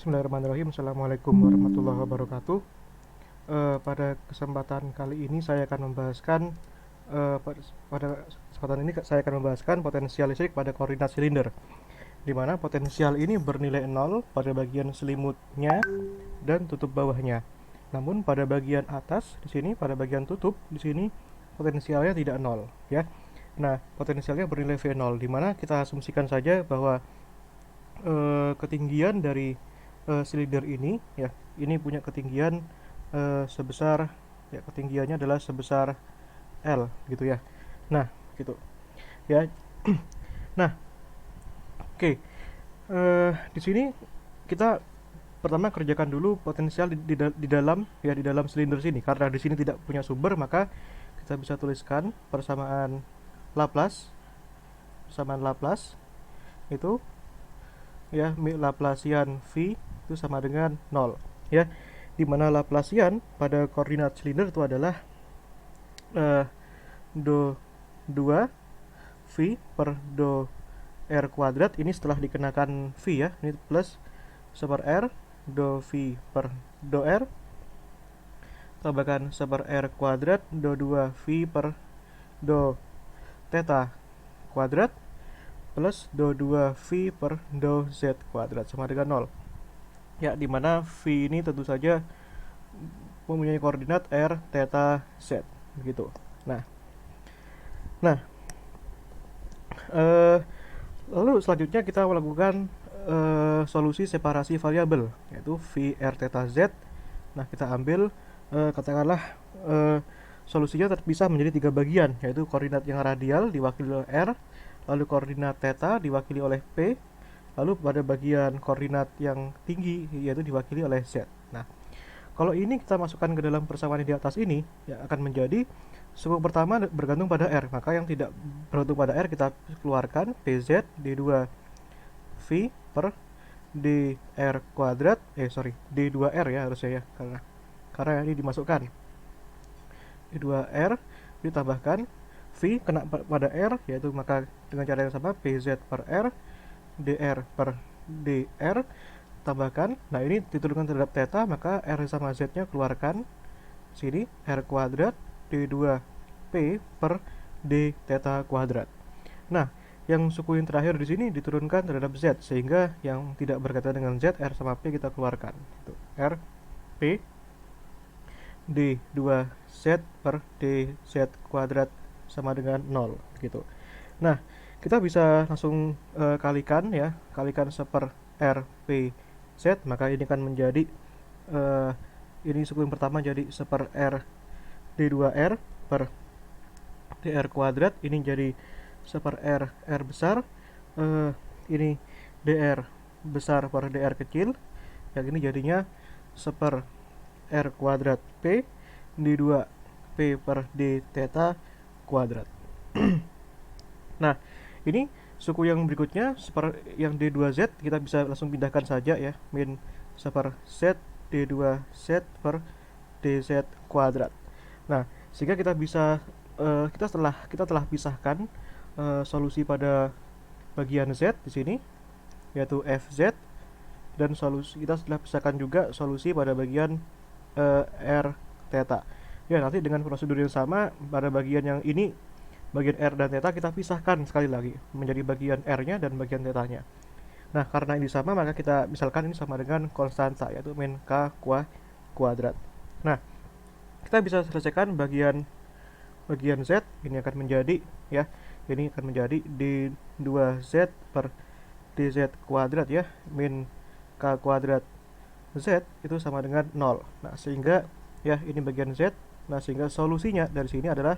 Bismillahirrahmanirrahim. Assalamualaikum warahmatullahi wabarakatuh. Pada kesempatan kali ini saya akan membahaskan pada kesempatan ini saya akan membahaskan potensial listrik pada koordinat silinder, di mana potensial ini bernilai 0 pada bagian selimutnya dan tutup bawahnya. Namun pada bagian atas di sini, pada bagian tutup di sini potensialnya tidak 0 ya. Nah, potensialnya bernilai V0, di mana kita asumsikan saja bahwa ketinggian dari silinder ini ya, ini punya ketinggian sebesar, ya, ketinggiannya adalah sebesar L gitu ya. Nah, gitu ya. Nah, oke. Di sini kita pertama kerjakan dulu potensial di dalam, ya, di dalam silinder sini. Karena di sini tidak punya sumber, maka kita bisa tuliskan persamaan Laplace itu, ya, Laplacian V itu sama dengan 0 ya, dimana Laplacian pada koordinat silinder itu adalah do 2 V per do R kuadrat. Ini setelah dikenakan V ya, ini plus seper R do V per do R tambahkan seper R kuadrat do 2 V per do theta kuadrat plus do 2 V per do Z kuadrat sama dengan 0 ya, dimana V ini tentu saja mempunyai koordinat R, theta, Z begitu. Nah, lalu selanjutnya kita melakukan solusi separasi variabel, yaitu V, R, theta, Z. Nah, kita ambil katakanlah solusinya terpisah menjadi 3 bagian, yaitu koordinat yang radial diwakili oleh R, lalu koordinat theta diwakili oleh P, lalu pada bagian koordinat yang tinggi yaitu diwakili oleh Z. Nah, kalau ini kita masukkan ke dalam persamaan di atas ini, ya, akan menjadi suku pertama bergantung pada R, maka yang tidak bergantung pada R kita keluarkan, PZ D2 V per dr kuadrat, D2R ya harusnya ya, karena ini dimasukkan D2R ditambahkan V kena pada R, yaitu maka dengan cara yang sama PZ per R dr per dr tambahkan, nah ini diturunkan terhadap theta, maka R sama Z nya keluarkan sini, R kuadrat D2 P per D theta kuadrat. Nah, yang suku yang terakhir di sini diturunkan terhadap Z, sehingga yang tidak berkaitan dengan Z, R sama P kita keluarkan. Itu R P D2 Z per DZ kuadrat sama dengan 0 gitu. Nah, kita bisa langsung kalikan ya, kalikan seper R P Z, maka ini akan menjadi ini suku yang pertama jadi seper R D2R per dr kuadrat, ini jadi seper R besar, ini dr besar per dr kecil, yang ini jadinya seper R kuadrat P D2 P per D theta kuadrat. Nah, ini suku yang berikutnya, seper yang D2Z, kita bisa langsung pindahkan saja ya, min seper Z D2Z per DZ kuadrat. Nah, sehingga kita bisa kita telah pisahkan solusi pada bagian Z di sini, yaitu FZ, dan solusi kita telah pisahkan juga solusi pada bagian R theta. Ya, nanti dengan prosedur yang sama pada bagian yang ini, bagian R dan theta kita pisahkan sekali lagi menjadi bagian R-nya dan bagian theta-nya. Nah, karena ini sama, maka kita misalkan ini sama dengan konstanta, yaitu min K kuadrat. Nah, kita bisa selesaikan bagian Z, ini akan menjadi, ya, ini akan menjadi D2Z per DZ kuadrat ya, min K kuadrat Z itu sama dengan 0. Nah, sehingga ya ini bagian Z. Nah, sehingga solusinya dari sini adalah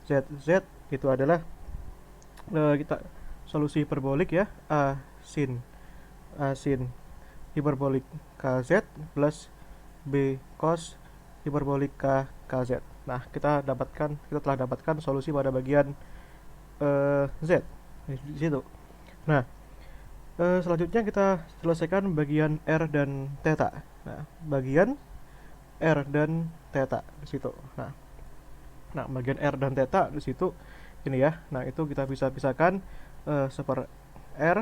ZZ itu adalah kita solusi hiperbolik ya, A sin hiperbolik KZ plus B cos hiperbolik KZ. Nah, kita telah dapatkan solusi pada bagian Z di situ. Nah, selanjutnya kita selesaikan bagian R dan theta. Nah, bagian R dan theta di situ. Nah, bagian R dan theta di situ ini ya. Nah, itu kita bisa pisahkan seper R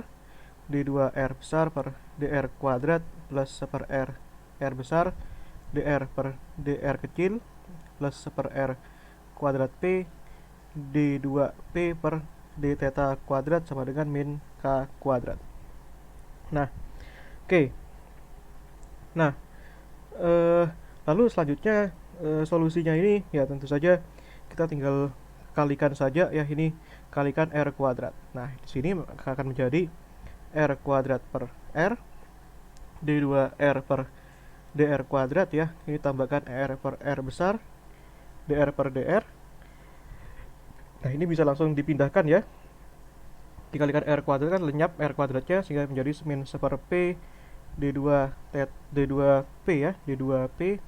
D2R besar per DR kuadrat plus 1 R R besar DR per DR kecil plus 1 R kuadrat P D2P per D theta kuadrat sama dengan min K kuadrat. Nah, oke. Nah, lalu selanjutnya solusinya ini ya tentu saja kita tinggal kalikan saja ya, ini kalikan R kuadrat. Nah, di sini akan menjadi R kuadrat per R D2R per DR kuadrat ya. Ini tambahkan R per R besar DR per DR. Nah, ini bisa langsung dipindahkan ya. Dikalikan R kuadrat kan lenyap R kuadratnya sehingga menjadi min 1 P D2P ya, D2P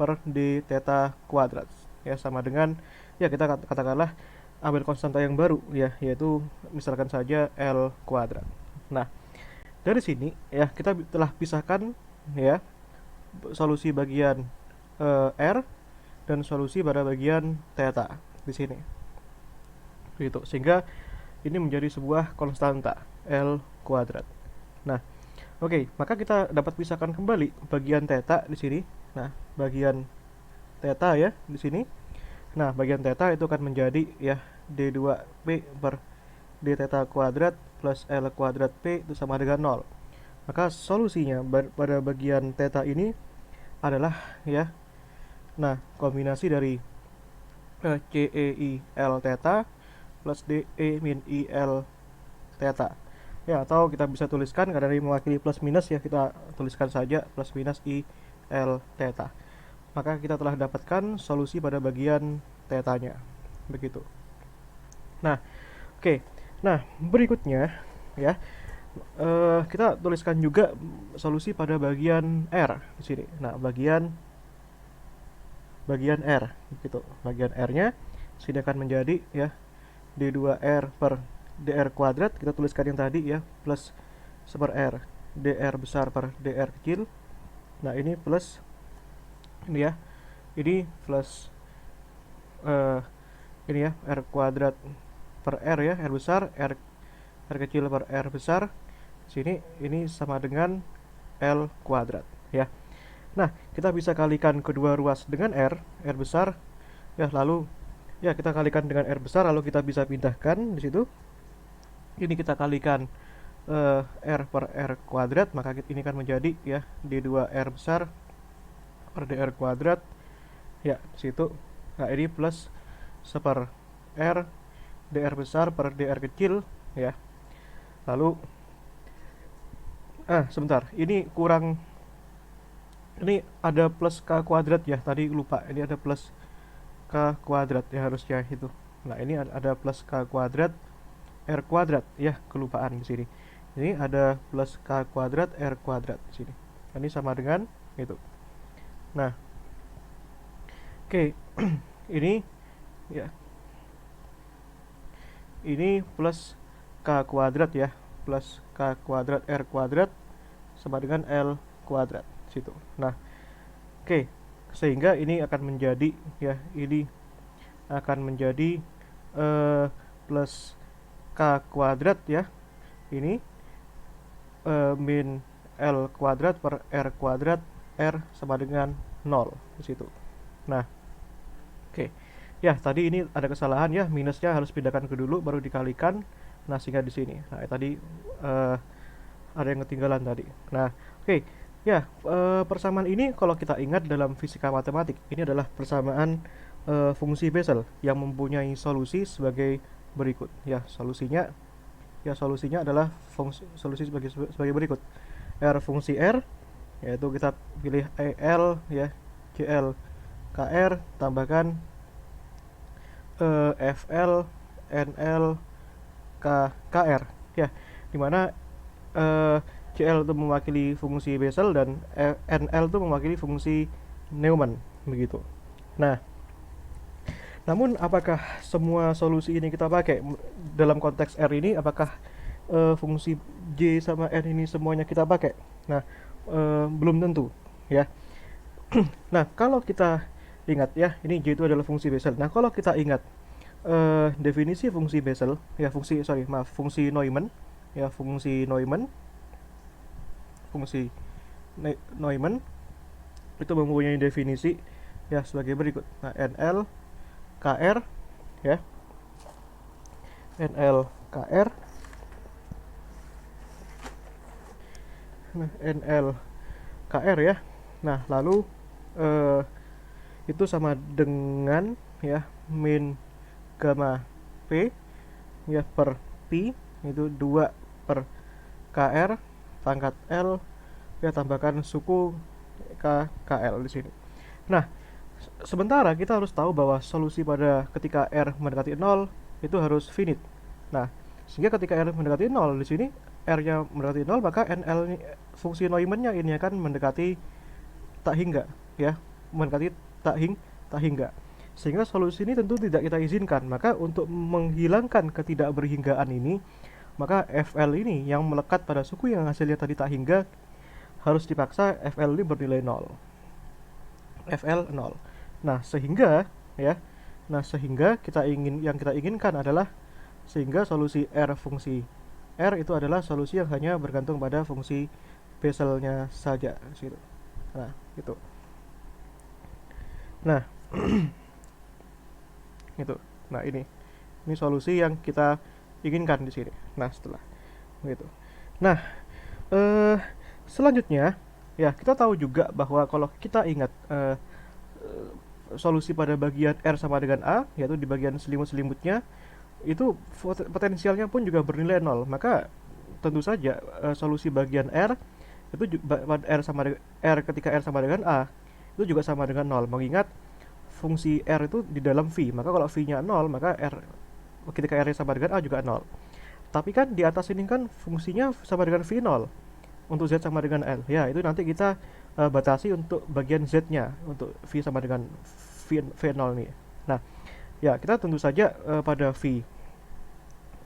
per D theta kuadrat ya, sama dengan ya kita katakanlah ambil konstanta yang baru ya, yaitu misalkan saja L kuadrat. Nah, dari sini ya kita telah pisahkan ya solusi bagian R dan solusi pada bagian theta di sini. Gitu. Sehingga ini menjadi sebuah konstanta L kuadrat. Nah, oke, maka kita dapat pisahkan kembali bagian theta di sini. Nah, bagian theta ya di sini. Nah, bagian theta itu akan menjadi ya D2P per D theta kuadrat plus L kuadrat P itu sama dengan 0. Maka solusinya pada bagian theta ini adalah ya, nah, kombinasi dari CEI L theta plus DE min IL theta ya, atau kita bisa tuliskan karena ini mewakili plus minus ya, kita tuliskan saja plus minus IL theta. Maka kita telah dapatkan solusi pada bagian theta-nya begitu. Nah, oke. Nah, berikutnya ya kita tuliskan juga solusi pada bagian R di sini. Nah, bagian R gitu. Bagian R-nya sini akan menjadi ya D2R per DR kuadrat, kita tuliskan yang tadi ya, plus 1 R DR besar per DR kecil. Nah, ini plus ini ya, ini plus ini ya R kuadrat per R ya, R besar, R kecil per R besar. Sini ini sama dengan L kuadrat ya. Nah, kita bisa kalikan kedua ruas dengan R besar ya, lalu ya kita kalikan dengan R besar, lalu kita bisa pindahkan di situ. Ini kita kalikan R per R kuadrat, maka ini kan menjadi ya D2R besar per DR kuadrat ya di situ. Nah, ini plus 1 R DR besar per DR kecil ya. Lalu sebentar, ini kurang, ini ada plus K kuadrat ya, tadi lupa, ini ada plus K kuadrat ya harusnya itu. Nah, ini ada plus K kuadrat R kuadrat ya, kelupaan di sini. Ini ada plus K kuadrat R kuadrat di sini. Ini sama dengan itu. Nah, oke. Ini ya, ini plus K kuadrat ya, plus K kuadrat R kuadrat sama dengan L kuadrat situ. Nah, oke. Sehingga ini akan menjadi ya, ini akan menjadi plus K kuadrat ya, ini min L kuadrat per R kuadrat, R sama dengan 0 di situ. Nah, oke. Ya, tadi ini ada kesalahan ya, minusnya harus pindahkan ke dulu baru dikalikan. Nah, sehingga di sini. Nah, tadi ada yang ketinggalan tadi. Nah, oke. Ya, persamaan ini kalau kita ingat dalam fisika matematik, ini adalah persamaan fungsi Bessel yang mempunyai solusi sebagai berikut. Ya, solusinya adalah solusi sebagai berikut. R fungsi R, yaitu kita pilih EL ya, CL KR, tambahkan FL NL KR ya, dimana CL itu mewakili fungsi Bessel dan NL itu mewakili fungsi Neumann begitu. Nah, namun apakah semua solusi ini kita pakai dalam konteks R ini? Apakah fungsi J sama N ini semuanya kita pakai? Nah, belum tentu ya. Nah, kalau kita ingat ya, ini J itu adalah fungsi Bessel. Nah, kalau kita ingat definisi fungsi Bessel ya, fungsi Neumann ya, fungsi Neumann itu mempunyai definisi ya sebagai berikut. Nah, NL KR ya, NL KR, nah NL KR ya. Nah, lalu eh, itu sama dengan ya min gamma P ya per Pi itu 2 per KR pangkat L ya, tambahkan suku KL di sini. Nah, sementara kita harus tahu bahwa solusi pada ketika R mendekati 0 itu harus finite. Nah, sehingga ketika R mendekati 0 di sini R-nya mendekati 0, maka NL fungsi Neumann-nya ini akan mendekati tak hingga ya, mendekati tak hingga. Sehingga solusi ini tentu tidak kita izinkan. Maka untuk menghilangkan ketidakberhinggaan ini, maka FL ini yang melekat pada suku yang hasilnya tadi tak hingga harus dipaksa FL ini bernilai 0. FL 0. Nah, sehingga yang kita inginkan adalah sehingga solusi R fungsi R itu adalah solusi yang hanya bergantung pada fungsi Besselnya saja gitu. Nah, itu. Nah, itu. Nah, ini solusi yang kita inginkan di sini. Nah, setelah gitu. Nah, selanjutnya ya, kita tahu juga bahwa kalau kita ingat solusi pada bagian R sama dengan A, yaitu di bagian selimut-selimutnya itu potensialnya pun juga bernilai 0. Maka tentu saja solusi bagian R itu R ketika R sama dengan A itu juga sama dengan 0, mengingat fungsi R itu di dalam V. Maka kalau V-nya 0, maka R ketika R sama dengan A juga 0. Tapi kan di atas ini kan fungsinya sama dengan V0 untuk Z sama dengan L. Ya, itu nanti kita batasi untuk bagian Z-nya untuk V sama dengan V0 ini. Nah, ya kita tentu saja pada V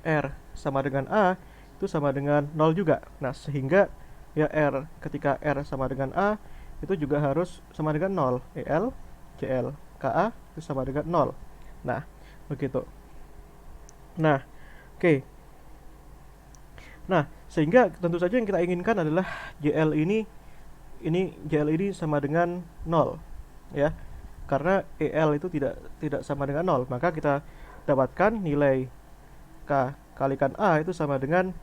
R sama dengan A itu sama dengan 0 juga. Nah, sehingga ya R ketika R sama dengan A itu juga harus sama dengan 0. EL, JL, KA itu sama dengan 0. Nah, begitu. Nah, oke. Nah, sehingga tentu saja yang kita inginkan adalah JL ini sama dengan 0 ya. Karena EL itu tidak sama dengan 0, maka kita dapatkan nilai K kalikan A itu sama dengan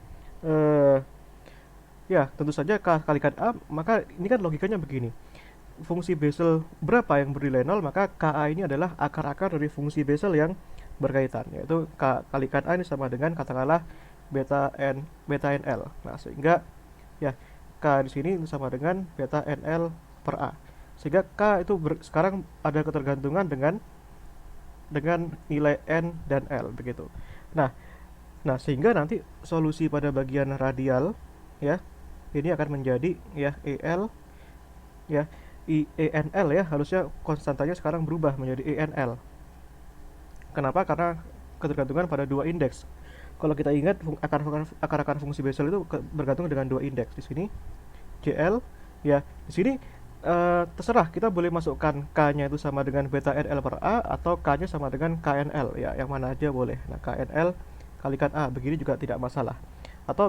ya tentu saja K kalikan A. Maka ini kan logikanya begini, fungsi Bessel berapa yang bernilai 0, maka KA ini adalah akar-akar dari fungsi Bessel yang berkaitan, yaitu K kalikan A ini sama dengan katakanlah beta NL. Nah, sehingga ya K di sini sama dengan beta NL per A. Sehingga K itu sekarang ada ketergantungan dengan nilai N dan L begitu. Nah, sehingga nanti solusi pada bagian radial ya ini akan menjadi ya EL ya ENL ya, harusnya konstantanya sekarang berubah menjadi ENL. Kenapa? Karena ketergantungan pada dua indeks. Kalau kita ingat akar-akar fungsi Bessel itu bergantung dengan dua indeks. Di sini JL ya, di sini terserah kita boleh masukkan K-nya itu sama dengan beta NL per A atau K-nya sama dengan KNL ya, yang mana aja boleh. Nah, KNL kalikan A begini juga tidak masalah. Atau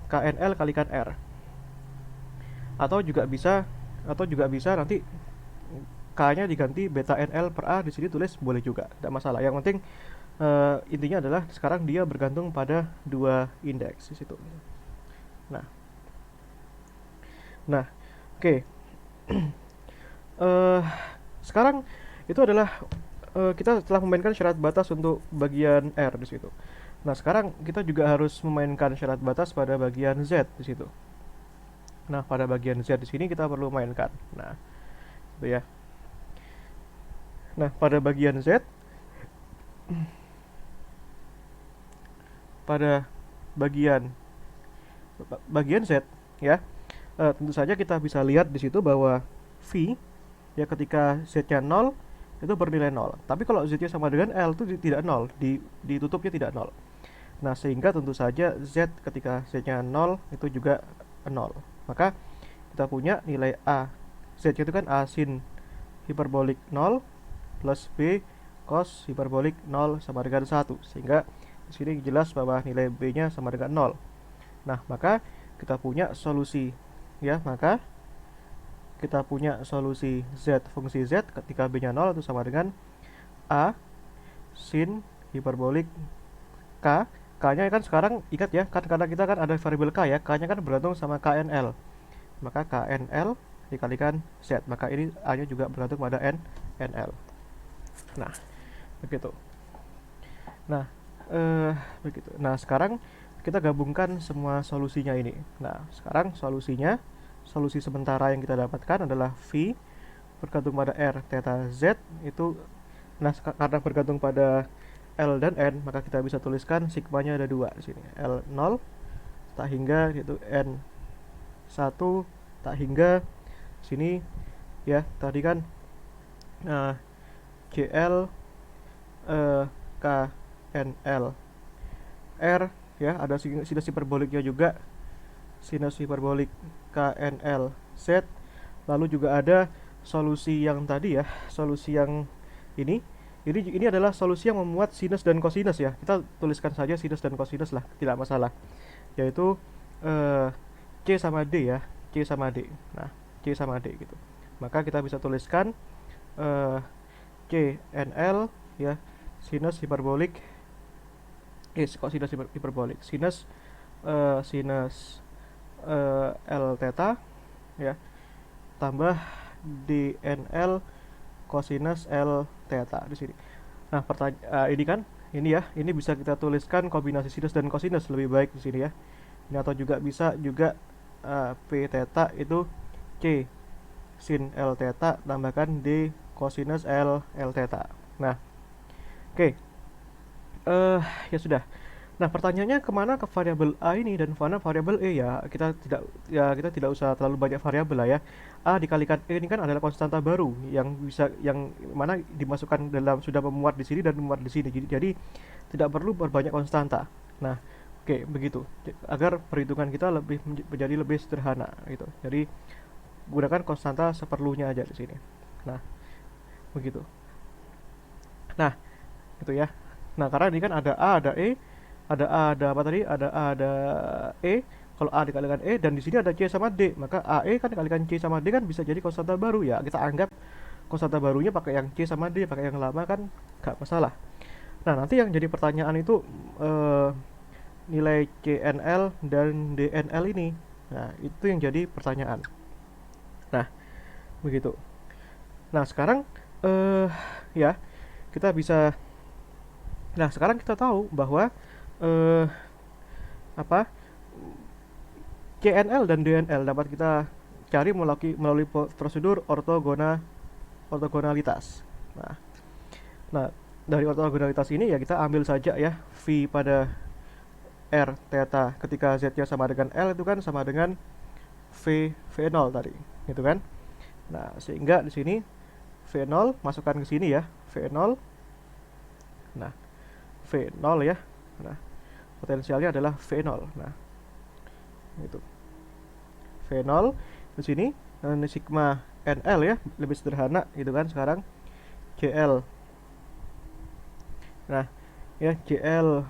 KNL kalikan R. Atau juga bisa nanti K-nya diganti beta NL per A, di sini tulis boleh juga, tidak masalah. Yang penting intinya adalah sekarang dia bergantung pada dua indeks di situ. Nah, oke. Sekarang itu adalah kita telah memainkan syarat batas untuk bagian R di situ. Nah, sekarang kita juga harus memainkan syarat batas pada bagian Z di situ. Nah, pada bagian Z di sini kita perlu mainkan. Nah, itu ya. Nah, pada bagian Z Z ya, tentu saja kita bisa lihat di situ bahwa V ya ketika Z-nya 0 itu bernilai 0. Tapi kalau Z-nya sama dengan L itu tidak 0, ditutupnya tidak 0. Nah, sehingga tentu saja Z ketika Z-nya 0 itu juga 0. Maka kita punya nilai A Z itu kan A sin hiperbolik 0 plus B cos hiperbolik 0 sama dengan 1, sehingga di sini jelas bahwa nilai B-nya sama dengan 0. Nah, maka kita punya solusi ya, maka kita punya solusi Z, fungsi Z ketika B-nya 0 itu sama dengan A sin hiperbolik K. K-nya kan sekarang ingat ya, kan karena kita kan ada variabel K ya, K-nya kan bergantung sama KNL. Maka KNL dikalikan Z, maka ini A-nya juga bergantung pada NL. Nah, begitu. Nah, begitu. Nah, sekarang kita gabungkan semua solusinya ini. Nah, sekarang solusi sementara yang kita dapatkan adalah V bergantung pada R theta Z itu. Nah, karena bergantung pada L dan N, maka kita bisa tuliskan sigmanya ada 2 di sini. L0 tak hingga yaitu N1 tak hingga sini ya, tadi kan JL KNL R ya, ada sinus hiperboliknya juga, sinus hiperbolik KNL Z. Lalu juga ada solusi yang tadi ya, solusi yang ini adalah solusi yang memuat sinus dan kosinus ya. Kita tuliskan saja sinus dan kosinus lah, tidak masalah. Yaitu C sama D ya, C sama D. Nah, C sama D gitu. Maka kita bisa tuliskan CNL ya, sinus hiperbolik sinus hiperbolik sinus L theta ya tambah DNL kosinus L theta di sini. Nah, ini bisa kita tuliskan kombinasi sinus dan kosinus lebih baik di sini ya. Ini atau juga bisa juga P theta itu C sin L theta tambahkan D kosinus L theta. Nah, oke. Ya sudah. Nah, pertanyaannya kemana ke variabel A ini dan mana variabel E ya? Kita tidak usah terlalu banyak variabel lah ya. A dikalikan E ini kan adalah konstanta baru yang mana dimasukkan dalam, sudah memuat di sini dan memuat di sini. Jadi tidak perlu berbanyak konstanta. Nah, oke, begitu. Agar perhitungan kita menjadi lebih sederhana gitu. Jadi gunakan konstanta seperlunya aja di sini. Nah, begitu. Nah, itu ya. Nah, karena ini kan ada A, ada E, ada apa tadi? Ada A, ada E. Kalau A dikalikan E dan di sini ada C sama D, maka AE kan dikalikan C sama D kan bisa jadi konstanta baru ya. Kita anggap konstanta barunya pakai yang C sama D, pakai yang lama kan nggak masalah. Nah, nanti yang jadi pertanyaan itu nilai CNL dan DNL ini. Nah, itu yang jadi pertanyaan. Nah, begitu. Nah, sekarang ya, kita bisa. Nah, sekarang kita tahu bahwa CNL dan DNL dapat kita cari melalui prosedur ortogonalitas. Nah, dari ortogonalitas ini ya kita ambil saja ya V pada R theta ketika Z-nya sama dengan L itu kan sama dengan V0 tadi, gitu kan? Nah, sehingga di sini V0 masukkan ke sini ya, V0. Nah, V0 ya. Nah, potensialnya adalah V0. Nah, itu V0 di sini, dan sigma NL ya, lebih sederhana gitu kan sekarang. JL. Nah, ya JL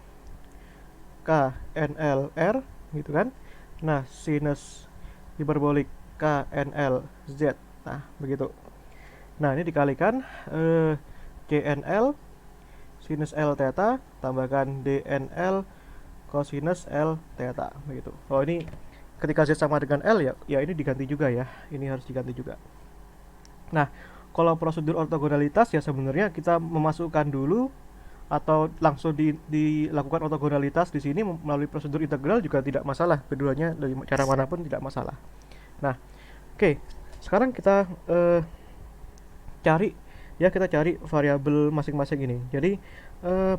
KNLR gitu kan. Nah, sinus hiperbolik KNL Z. Nah, begitu. Nah, ini dikalikan CNL sinus L theta tambahkan DNL kosinus L theta begitu. Oh, ini ketika Z sama dengan L ya ini diganti juga ya. Ini harus diganti juga. Nah, kalau prosedur ortogonalitas ya sebenarnya kita memasukkan dulu atau langsung dilakukan ortogonalitas di sini melalui prosedur integral juga tidak masalah. Keduanya dari cara manapun tidak masalah. Nah, oke. Sekarang kita kita cari variabel masing-masing ini. Jadi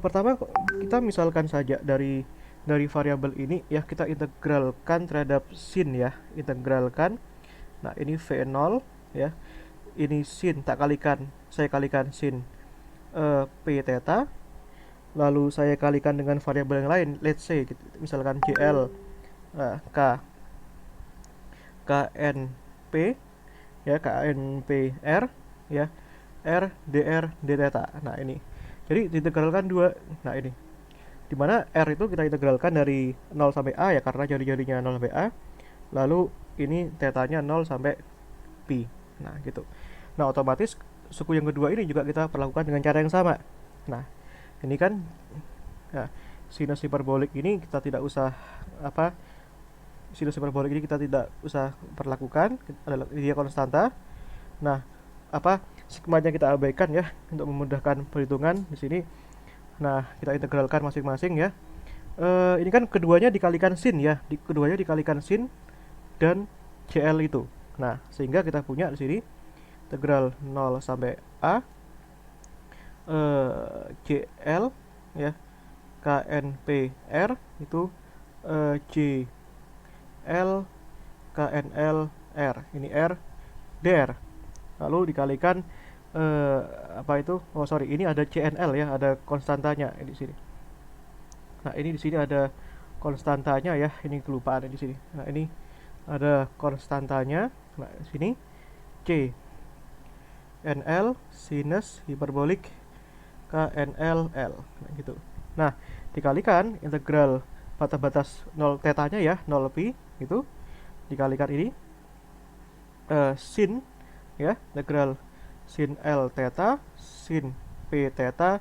pertama kita misalkan saja dari variabel ini ya kita integralkan terhadap sin ya, integralkan. Nah, ini V0 ya. Ini sin saya kalikan sin P theta. Lalu saya kalikan dengan variabel yang lain, let's say misalkan JL KNP ya, KNP R ya, R dr d theta. Nah, ini Jadi diintegralkan dua. Nah, ini dimana R itu kita integralkan dari 0 sampai A ya, karena jari-jarinya 0 sampai A. Lalu ini tetanya 0 sampai pi. Nah, gitu. Nah, otomatis suku yang kedua ini juga kita perlakukan dengan cara yang sama. Nah, ini kan ya, sinus hiperbolik ini kita tidak usah apa sinus hiperbolik ini kita tidak usah perlakukan, adalah dia konstanta. Nah, apa sigmanya kita abaikan ya untuk memudahkan perhitungan di sini. Nah, kita integralkan masing-masing ya. Ini kan keduanya dikalikan sin ya, keduanya dikalikan sin dan CL itu. Nah, sehingga kita punya di sini integral 0 sampai A CL ya KNPR itu JL KNL R. Ini R DR. Lalu dikalikan apa itu? Oh sorry, ini ada CNL ya, ada konstantanya di sini. Nah, ini di sini ada konstantanya ya, ini kelupaan di sini. Nah, ini ada konstantanya. Nah, di sini C NL sinus hiperbolik KNLL. Nah, gitu. Nah, dikalikan integral batas 0 tetanya ya, 0 pi itu dikalikan ini sin ya, integral sin L theta sin P theta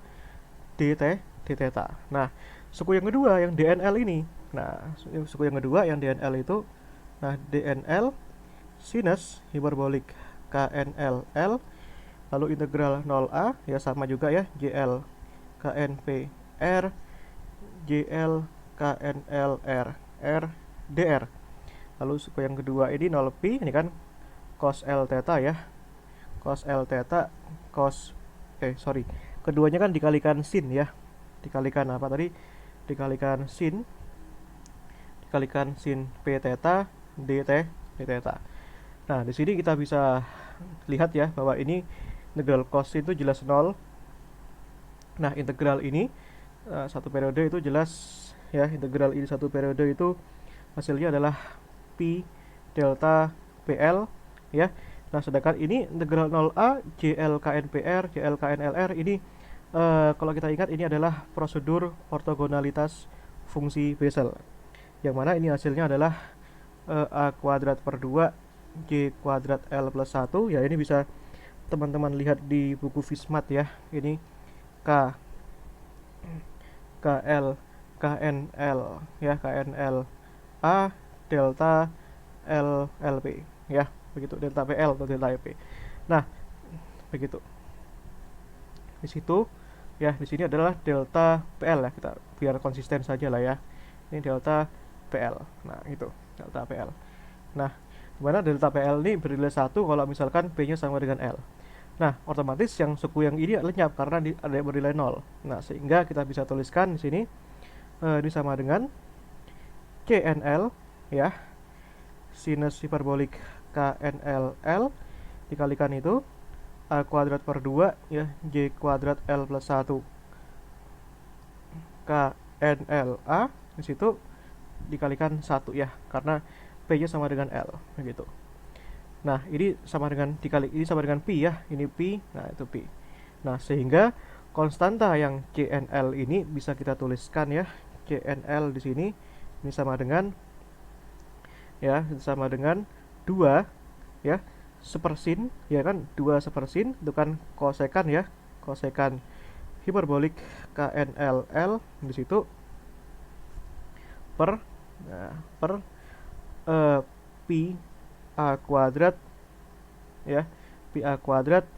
d theta. Nah, suku yang kedua yang DNL ini. Nah, suku yang kedua yang DNL itu, nah DNL sinus hiperbolik KNLL, lalu integral 0A ya sama juga ya, JL KNP R JL KNLR R DR. Lalu suku yang kedua ini 0 pi, ini kan cos L theta ya, cos L theta cos keduanya kan dikalikan sin ya, dikalikan apa tadi, dikalikan sin P theta d theta. Nah, di sini kita bisa lihat ya bahwa ini integral cos itu jelas 0. Nah, integral ini satu periode itu jelas ya, integral ini satu periode itu hasilnya adalah pi delta PL ya. Nah, sedangkan ini integral 0A JL KNPR JL KNLR ini kalau kita ingat ini adalah prosedur ortogonalitas fungsi Bessel, yang mana ini hasilnya adalah A kuadrat per 2 J kuadrat L plus 1 ya. Ini bisa teman-teman lihat di buku Fismat ya. Ini K KL KNL ya, KNL A delta LP ya, begitu, delta PL atau delta EP. Nah, begitu. Di situ ya, di sini adalah delta PL ya, kita biar konsisten saja lah ya. Ini delta PL. Nah, itu delta PL. Nah, dimana delta PL ini bernilai 1 kalau misalkan P-nya sama dengan L. Nah, otomatis yang suku yang ini lenyap karena ada yang bernilai 0. Nah, sehingga kita bisa tuliskan di sini ini sama dengan CNL ya, sinus hiperbolik KNLL dikalikan itu A kuadrat per 2 ya, J kuadrat L plus 1 KNLA, di situ dikalikan 1 ya, karena P-nya sama dengan L begitu. Nah, ini sama dengan ini sama dengan pi ya, ini pi, nah itu pi. Nah, sehingga konstanta yang CNL ini bisa kita tuliskan ya, CNL di sini ini sama dengan ya, sama dengan 2 ya, sepersin ya kan, 2 sepersin itu kan kosekan ya, kosekan hiperbolik KNLL di situ per pi A kuadrat ya, pi A kuadrat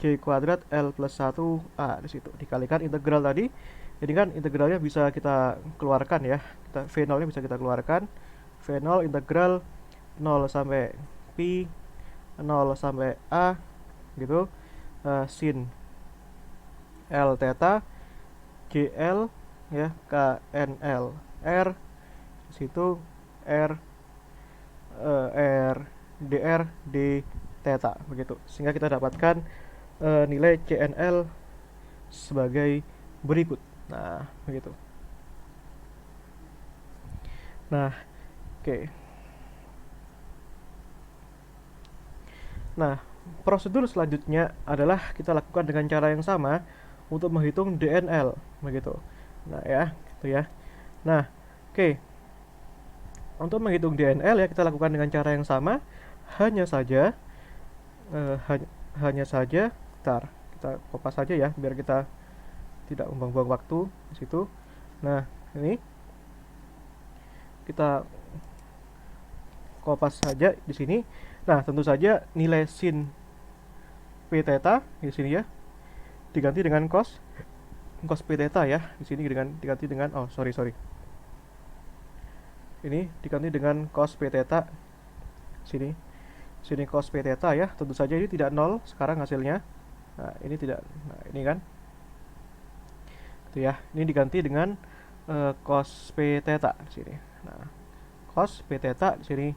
J kuadrat L plus 1 A, di situ dikalikan integral tadi. Jadi kan integralnya bisa kita keluarkan ya, V0 nya bisa kita keluarkan. V0 integral 0 sampai pi 0 sampai A gitu, sin L theta JL ya KNL R, di situ R DR D theta begitu, sehingga kita dapatkan nilai CNL sebagai berikut. Nah, begitu. Nah, oke. Nah, prosedur selanjutnya adalah kita lakukan dengan cara yang sama untuk menghitung DNL begitu. Nah ya, gitu ya. Nah, oke. Untuk menghitung DNL ya kita lakukan dengan cara yang sama, hanya saja eh, hany- hanya saja, ntar kita kopas saja ya biar kita tidak membuang-buang waktu di situ. Nah, ini kita kopas saja di sini. Nah, tentu saja nilai sin p theta di sini ya diganti dengan cos cos p theta ya. Di sini diganti dengan oh sorry sorry. Ini diganti dengan cos p theta sini. Sini cos p theta ya. Tentu saja ini tidak nol sekarang hasilnya. Nah, ini tidak. Nah, ini kan. Itu ya. Ini diganti dengan cos p theta di sini. Nah, cos p theta di sini.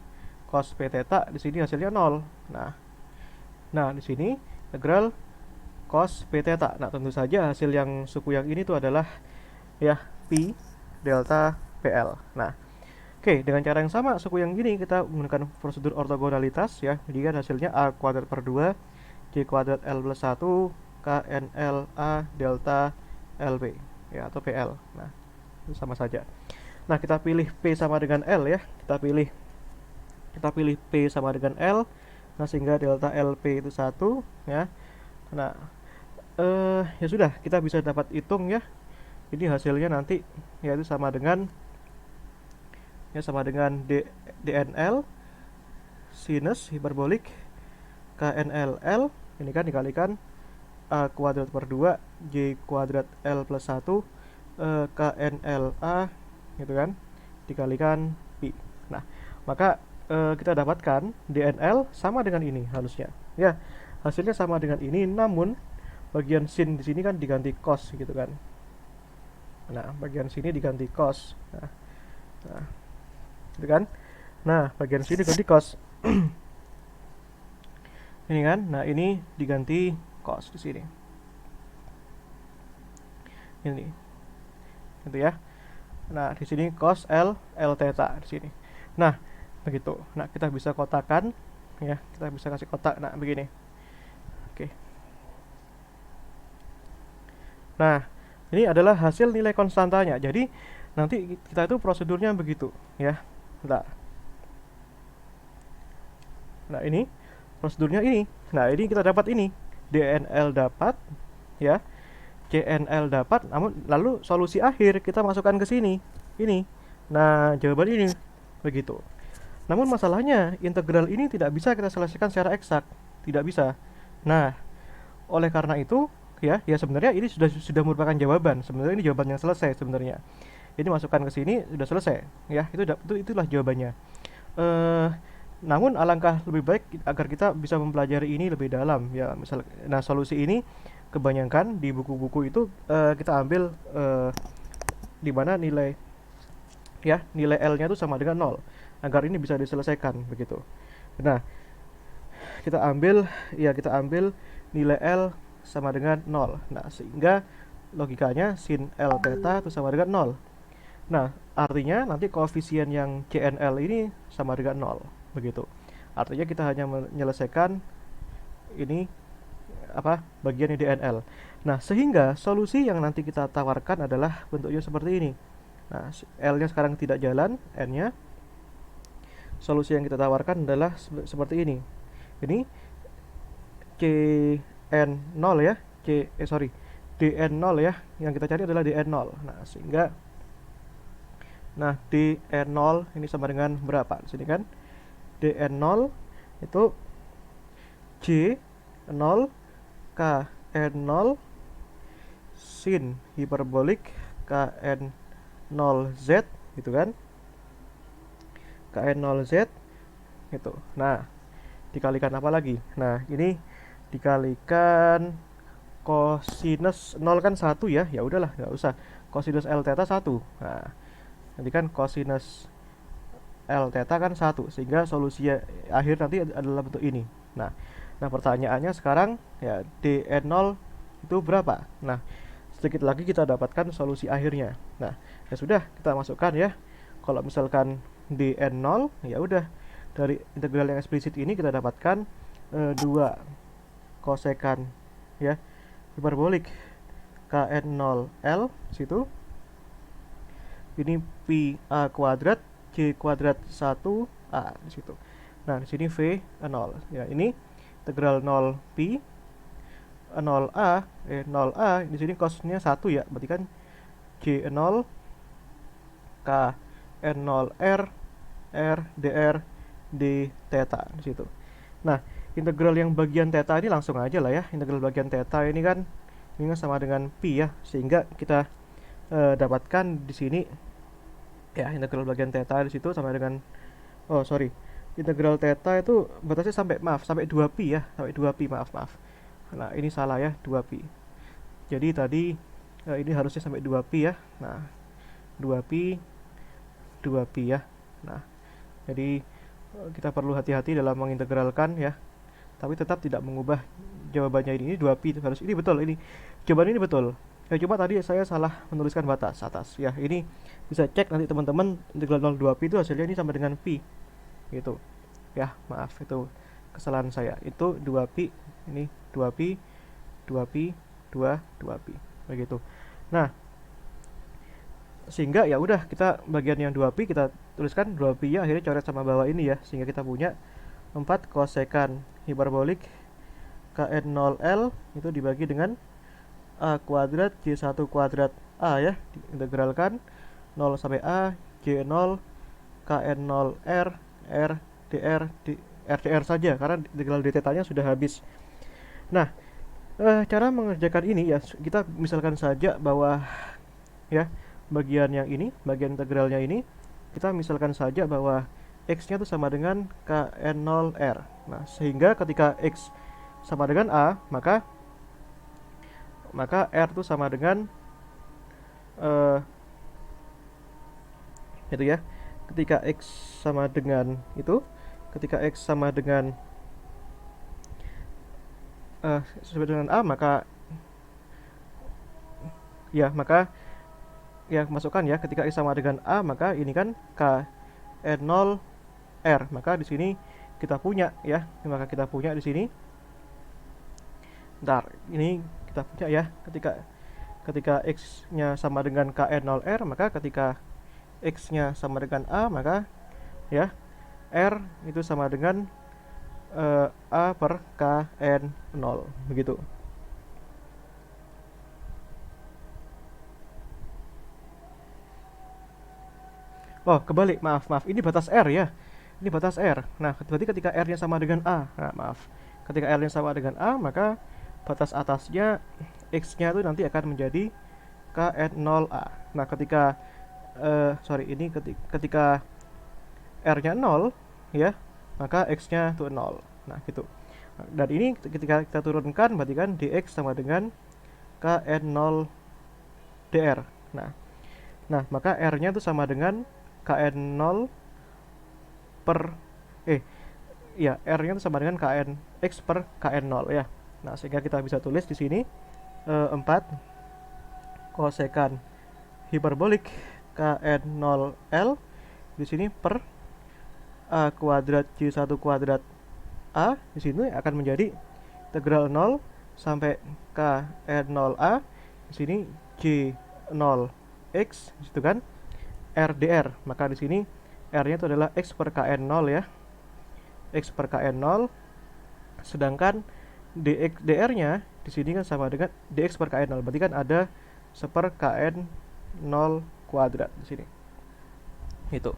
Cos p theta di sini hasilnya nol. Nah, di sini integral cos p theta. Nah, tentu saja hasil yang suku yang ini tuh adalah ya pi delta PL. Nah, oke, dengan cara yang sama suku yang gini kita menggunakan prosedur ortogonalitas ya. Jadi kan hasilnya A kuadrat per 2 J kuadrat L plus 1 KNL A delta LP ya atau PL. Nah, itu sama saja. Nah, kita pilih P sama dengan L ya. Kita pilih P sama dengan L. Nah, sehingga delta LP itu 1 ya. Nah, ya sudah, kita bisa dapat hitung ya. Ini hasilnya nanti yaitu sama dengan DNL sinus hiperbolik KNLL ini kan dikalikan A kuadrat per 2 J kuadrat L plus 1 KNLA gitu kan dikalikan pi. Nah, maka kita dapatkan DNL sama dengan ini harusnya. Ya, hasilnya sama dengan ini, namun bagian sin di sini kan diganti cos gitu kan. Nah, bagian sini diganti cos. Nah, gitu kan. Nah, bagian sini diganti cos. Ini kan. Nah, ini diganti cos di sini. Ini. Gitu ya. Nah, di sini cos L theta di sini. Nah, begitu. Nah, kita bisa kotakan ya. Kita bisa kasih kotak. Nah, begini. Oke. Nah, ini adalah hasil nilai konstantanya. Jadi, nanti kita itu prosedurnya begitu ya. Nah, ini prosedurnya ini. Nah, ini kita dapat ini. DNL dapat ya. CNL dapat, namun lalu solusi akhir kita masukkan ke sini. Ini. Nah, jawaban ini begitu. Namun masalahnya integral ini tidak bisa kita selesaikan secara eksak, tidak bisa. Nah, oleh karena itu ya sebenarnya ini sudah merupakan jawaban. Sebenarnya ini jawaban yang selesai sebenarnya. Ini masukkan ke sini sudah selesai. Ya, itulah jawabannya. Namun alangkah lebih baik agar kita bisa mempelajari ini lebih dalam ya. Nah, solusi ini kebanyakan di buku-buku itu kita ambil di mana nilai L-nya itu sama dengan 0 agar ini bisa diselesaikan begitu. Nah, kita ambil nilai L sama dengan 0. Nah, sehingga logikanya sin L theta itu sama dengan 0. Nah, artinya nanti koefisien yang CNL ini sama dengan 0 begitu. Artinya kita hanya menyelesaikan ini bagian DNL. Nah, sehingga solusi yang nanti kita tawarkan adalah bentuknya seperti ini. Nah, L-nya sekarang tidak jalan, N-nya. Solusi yang kita tawarkan adalah seperti ini. Ini CN0 ya. DN0 ya. Yang kita cari adalah DN0. Nah, sehingga DN0 ini sama dengan berapa? Di sini kan DN0 itu J0 KN0 sin hiperbolik KN0Z gitu kan. KN0Z gitu. Nah, dikalikan apa lagi? Nah, ini dikalikan kosinus 0 kan 1 ya. Ya udahlah, nggak usah. Kosinus L theta 1. Nah, nanti kan kosinus L theta kan 1, sehingga solusi akhir nanti adalah bentuk ini. Nah, pertanyaannya sekarang ya DN0 itu berapa? Nah, sedikit lagi kita dapatkan solusi akhirnya. Nah, ya sudah kita masukkan ya. Kalau misalkan DN0 ya udah dari integral yang eksplisit ini kita dapatkan 2 kosekan ya hiperbolik KN0L situ. Ini pi A kuadrat C kuadrat 1A di situ. Nah, di sini V0. Ya, ini integral 0 pi 0A 0A di sini cosnya 1 ya. Berarti kan J0 K N0 R dr d theta di situ. Nah, integral yang bagian theta ini langsung aja lah ya. Integral bagian theta ini kan sama dengan pi ya, sehingga kita dapatkan di sini ya integral bagian theta di situ sama dengan integral theta itu batasnya sampai 2pi ya, sampai 2pi, maaf. Nah, ini salah ya, 2pi. Jadi tadi ini harusnya sampai 2pi ya. Nah, 2pi ya. Nah, jadi kita perlu hati-hati dalam mengintegralkan ya. Tapi tetap tidak mengubah jawabannya ini 2pi harus ini betul, ini jawaban ini betul. Ya, cuma tadi saya salah menuliskan batas atas. Ya, ini bisa cek nanti teman-teman, integral 0 2pi itu hasilnya ini sama dengan pi. Gitu. Ya, maaf itu kesalahan saya. Itu 2pi, ini 2pi 2pi. Begitu. Nah, sehingga ya udah kita bagian yang 2pi kita tuliskan 2pi ya, akhirnya coret sama bawah ini ya, sehingga kita punya 4 kosekan hiperbolik KN0L itu dibagi dengan A kuadrat J1 kuadrat A ya, diintegralkan 0 sampai A J0 KN0 R dr saja karena integral d theta-nya sudah habis. Nah, cara mengerjakan ini ya, kita misalkan saja bahwa ya bagian yang ini, bagian integralnya ini, kita misalkan saja bahwa x-nya itu sama dengan KN0R. Nah, sehingga ketika x sama dengan A, maka R itu sama dengan itu ya. Ketika x sama dengan itu, ketika x sama dengan sesuai dengan A, maka masukkan ya, ketika x sama dengan A, maka ini kan KN0R. Maka di sini kita punya ya, maka kita punya di sini. Bentar, ini kita punya ya, ketika x-nya sama dengan KN0R, maka ketika x-nya sama dengan A, maka ya R itu sama dengan A per KN0 begitu. Oh, kebalik, maaf. Ini batas R ya. Ini batas R. Nah, berarti ketika R-nya sama dengan A. Nah, maaf. Ketika R-nya sama dengan A, maka batas atasnya X-nya itu nanti akan menjadi KN0A. Nah, ketika ketika R-nya 0 ya, maka X-nya itu 0. Nah, gitu. Dan ini ketika kita turunkan berarti kan dx sama dengan KN0 dr. Nah, maka R-nya itu sama dengan KN0 per R-nya itu sama dengan KN X per KN0 ya. Nah, sehingga kita bisa tulis di sini 4 kosekan hiperbolik KN0L di sini per A kuadrat J1 kuadrat A di sini akan menjadi integral 0 sampai KN0A di sini J0x itu kan RdR. Maka di sini R-nya itu adalah X per KN0 ya. X per KN0, sedangkan dr-nya di sini kan sama dengan dx per KN0. Berarti kan ada seper KN0 kuadrat di sini. Itu.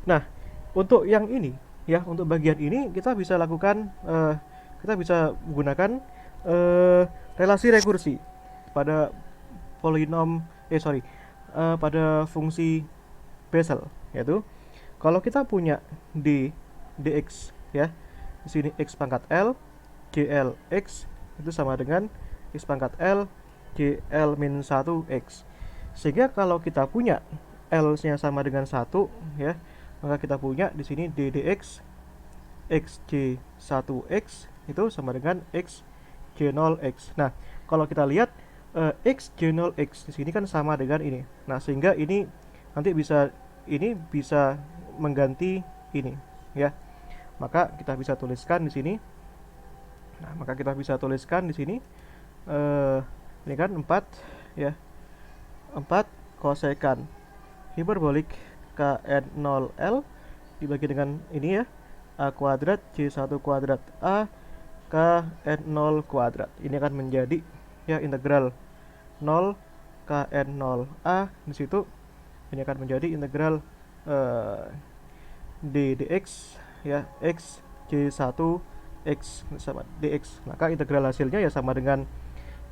Nah, untuk yang ini ya, untuk bagian ini kita bisa lakukan kita bisa menggunakan relasi rekursi pada pada fungsi Bessel, yaitu kalau kita punya dx ya, di sini x pangkat L GL X itu sama dengan X pangkat L GL min 1X. Sehingga kalau kita punya L-nya sama dengan 1 ya, maka kita punya di sini DDX XJ1X itu sama dengan XJ0X. Nah, kalau kita lihat XJ0X di sini kan sama dengan ini. Nah, sehingga ini nanti bisa mengganti ini ya. Maka kita bisa tuliskan di sini. Nah, maka kita bisa tuliskan di sini ini kan 4 ya 4 kosekan hiperbolik kn0L dibagi dengan ini ya A kuadrat C1 kuadrat A kn0 kuadrat. Ini akan menjadi ya integral 0 kn0 A di situ. Ini akan menjadi integral d dx ya x C1 x sama dx. Maka integral hasilnya ya sama dengan,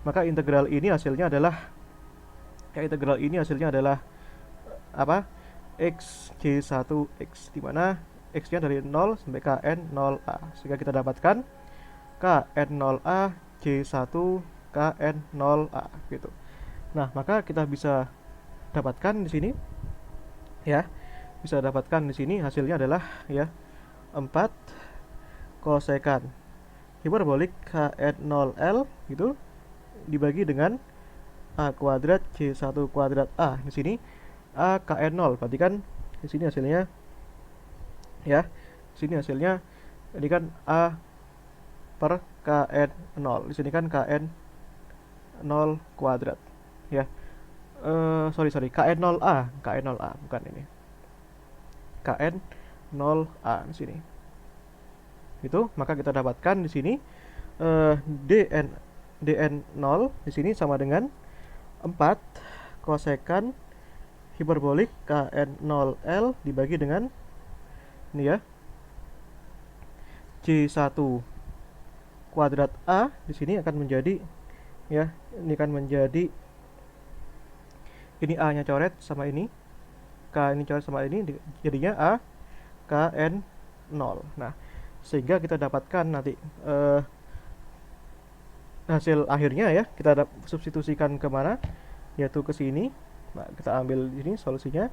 maka integral ini hasilnya adalah apa? X C1 x, di mana x-nya dari 0 sampai kn0A. Sehingga kita dapatkan kn0A C1 kn0A gitu. Nah, maka kita bisa dapatkan di sini ya. Bisa dapatkan di sini hasilnya adalah ya 4 kosekan hiperbolik kn0L gitu dibagi dengan A kuadrat C1 kuadrat A. Di sini A kn0, berarti kan di sini hasilnya ya. Di sini hasilnya ini kan A per kn0. Di sini kan kn0 kuadrat ya. Sorry kn0A bukan ini. kn0A di sini. Itu maka kita dapatkan di sini dn0 di sini sama dengan 4 kosekan hiperbolik kn0L dibagi dengan ini ya C1 kuadrat A. Di sini akan menjadi ya, ini akan menjadi ini A nya coret sama ini, K ini coret sama ini, jadinya A kn0. Nah, sehingga kita dapatkan nanti hasil akhirnya ya, kita substitusikan kemana, yaitu ke sini. Nah, kita ambil ini solusinya.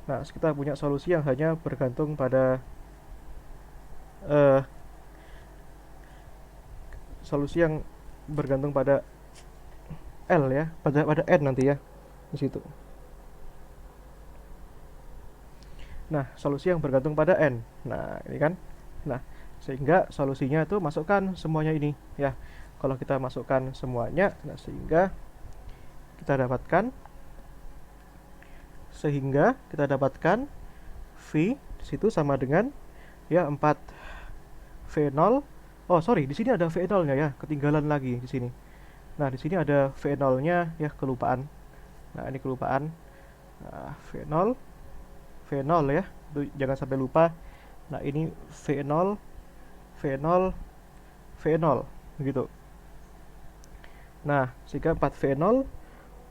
Nah, kita punya solusi yang hanya bergantung pada solusi yang bergantung pada L ya, pada N nanti ya di situ. Nah, solusi yang bergantung pada N. Nah, ini kan. Nah, sehingga solusinya itu masukkan semuanya ini ya. Kalau kita masukkan semuanya, nah sehingga kita dapatkan V di situ sama dengan ya 4 V0. Oh, sorry, di sini ada V0-nya ya, ketinggalan lagi di sini. Nah, di sini ada V0-nya ya, kelupaan. Nah, ini kelupaan. Nah, V0 ya, jangan sampai lupa. Nah, ini V0 begitu. Nah, sehingga 4V0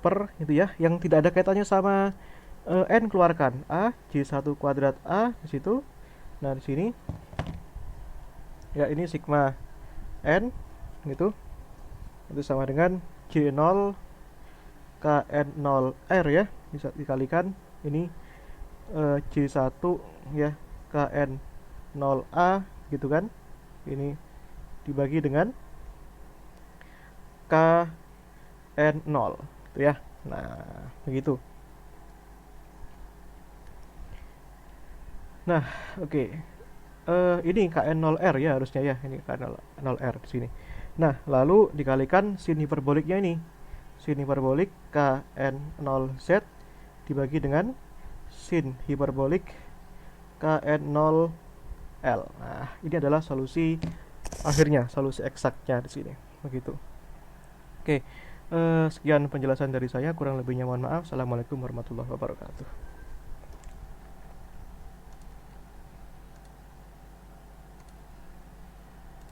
per itu ya, yang tidak ada kaitannya sama N keluarkan A C1 kuadrat A di situ. Nah, di sini ya ini sigma N gitu. Itu sama dengan C0 KN0 R ya, bisa dikalikan ini C1 ya KN0 A gitu kan. Ini dibagi dengan KN0 gitu ya. Nah, begitu. Nah, oke. Ini KN0R ya harusnya ya. Ini KN0R di sini. Nah, lalu dikalikan sin hiperboliknya ini. Sin hiperbolik KN0Z dibagi dengan sin hiperbolik KN0L. Nah, ini adalah solusi akhirnya, solusi eksaknya di sini. Begitu. Oke, sekian penjelasan dari saya. Kurang lebihnya mohon maaf. Assalamualaikum warahmatullahi wabarakatuh.